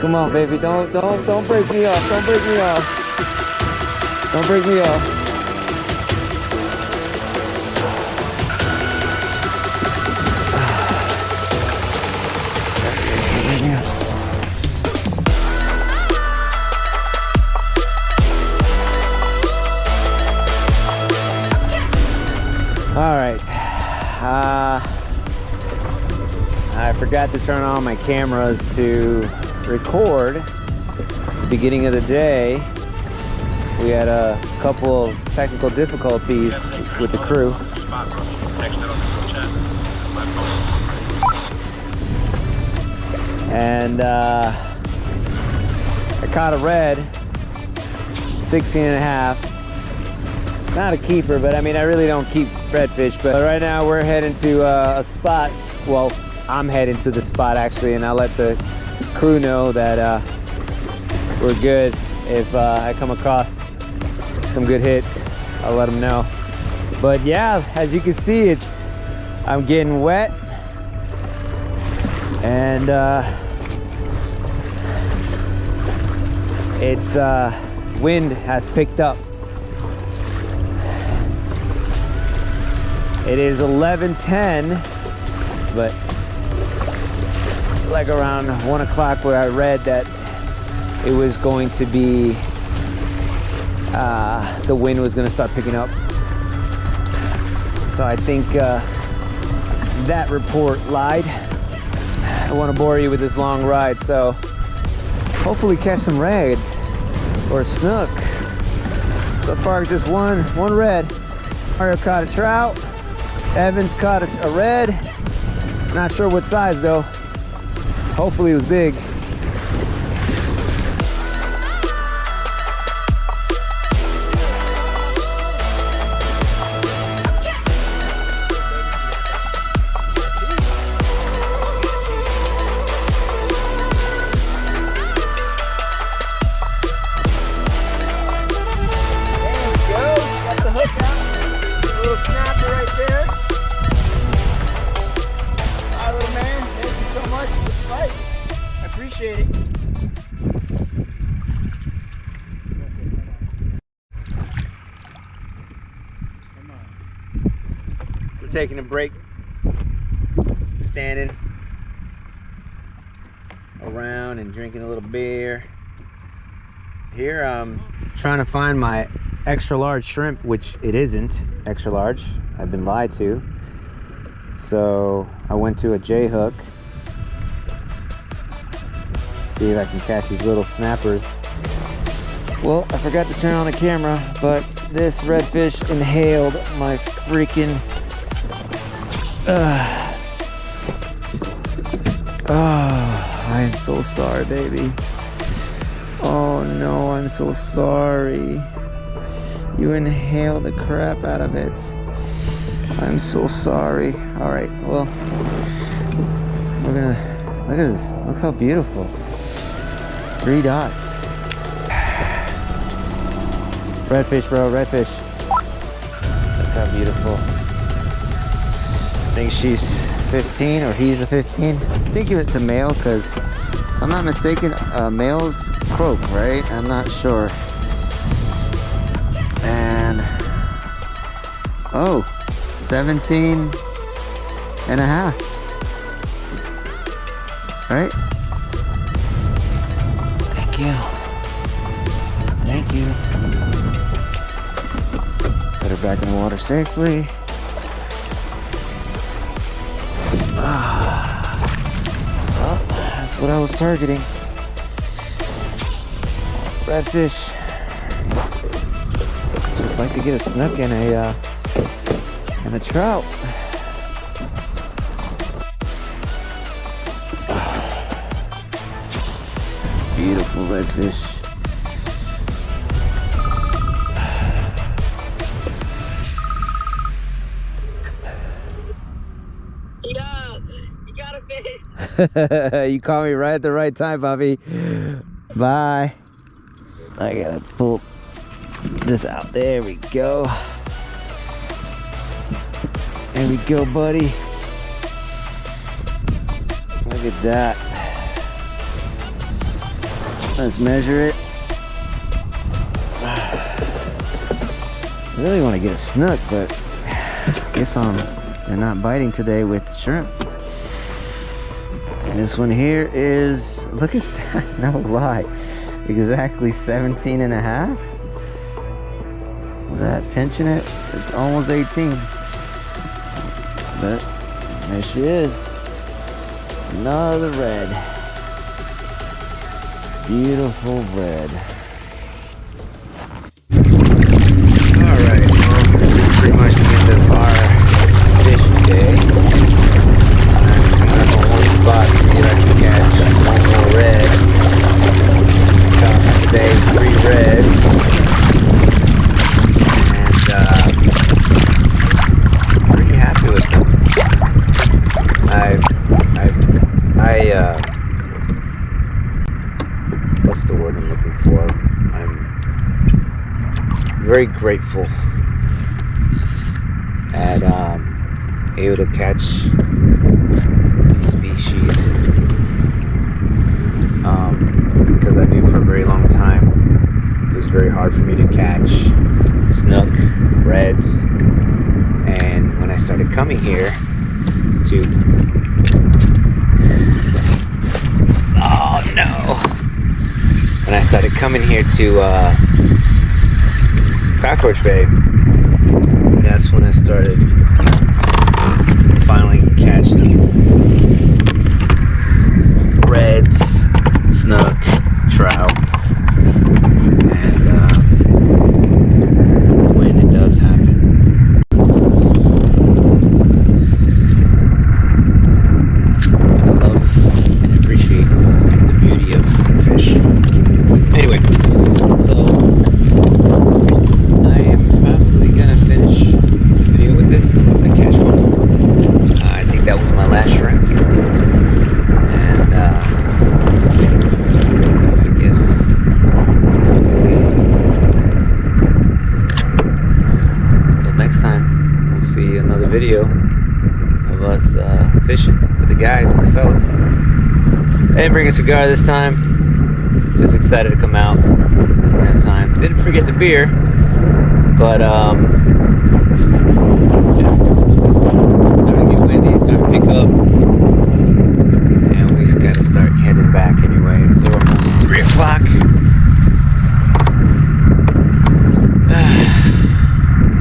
Come on, baby. Don't break me off. Don't break me off. Don't break me off. All right. I forgot to turn on my cameras to record the beginning of the day. We had a couple of technical difficulties with the crew. And I caught a red, 16 and a half. Not a keeper, but I mean, I really don't keep redfish. But right now we're heading to a spot. Well, I'm heading to the spot actually, and I'll let the crew know that we're good. If I come across some good hits, I'll let them know. But yeah, as you can see, I'm getting wet, and wind has picked up. It is 11:10, but like around 1 o'clock where I read that it was going to be, the wind was going to start picking up. So I think that report lied. I don't want to bore you with this long ride, so hopefully catch some reds or a snook. So far just one red. Mario caught a trout. Evans caught a red. Not sure what size though. Hopefully it was big. We're taking a break, standing around and drinking a little beer. Here I'm trying to find my extra large shrimp, which it isn't extra large. I've been lied to. So I went to a J hook. See if I can catch these little snappers. Well, I forgot to turn on the camera, but this redfish inhaled my freaking oh, I'm so sorry, baby. Oh no, I'm so sorry. You inhaled the crap out of it. I'm so sorry. All right, well, we're gonna look at this. Look how beautiful. 3 dots. Redfish, bro, redfish. Look how beautiful. I think she's 15 or he's a 15. I think it's a male because if I'm not mistaken, males croak, right? I'm not sure. And oh, 17 and a half. Right? Thank you. Thank you. Put her back in the water safely. Well, that's what I was targeting. Redfish. Just like to get a snook and a trout. Beautiful redfish. Yeah, you got a fish. You caught me right at the right time, Bobby. Bye. I gotta pull this out. There we go. There we go, buddy. Look at that. Let's measure it. I really want to get a snook, but if they're not biting today with shrimp. And this one here is, look at that, no lie, exactly 17 and a half. Was that pinching it? It's almost 18. But there she is. Another red. Beautiful red. Alright, well, this is pretty much the end of our fishing day. I'm coming up on one spot to see if I can catch one more red. Got today 3 reds. And pretty happy with them. What's the word I'm looking for? I'm very grateful at able to catch these species, because I knew for a very long time it was very hard for me to catch snook, reds, and when I started coming here to when I started coming here to Cockroach Bay, that's when I started finally catching reds, snook, trout, and when it does happen, I love and appreciate the beauty of fish. Anyway, so I am probably gonna finish the video with this unless I catch one. I think that was my last shrimp, and I guess hopefully until next time we'll see another video of us fishing with the guys, with the fellas. I didn't bring a cigar this time. Just excited to come out. Didn't have time. Didn't forget the beer, but yeah. Starting to get windy, starting to pick up, and we just gotta start heading back anyway. So we're almost 3 o'clock.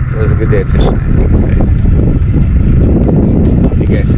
So it was a good day of fishing, I think I can say. See you guys.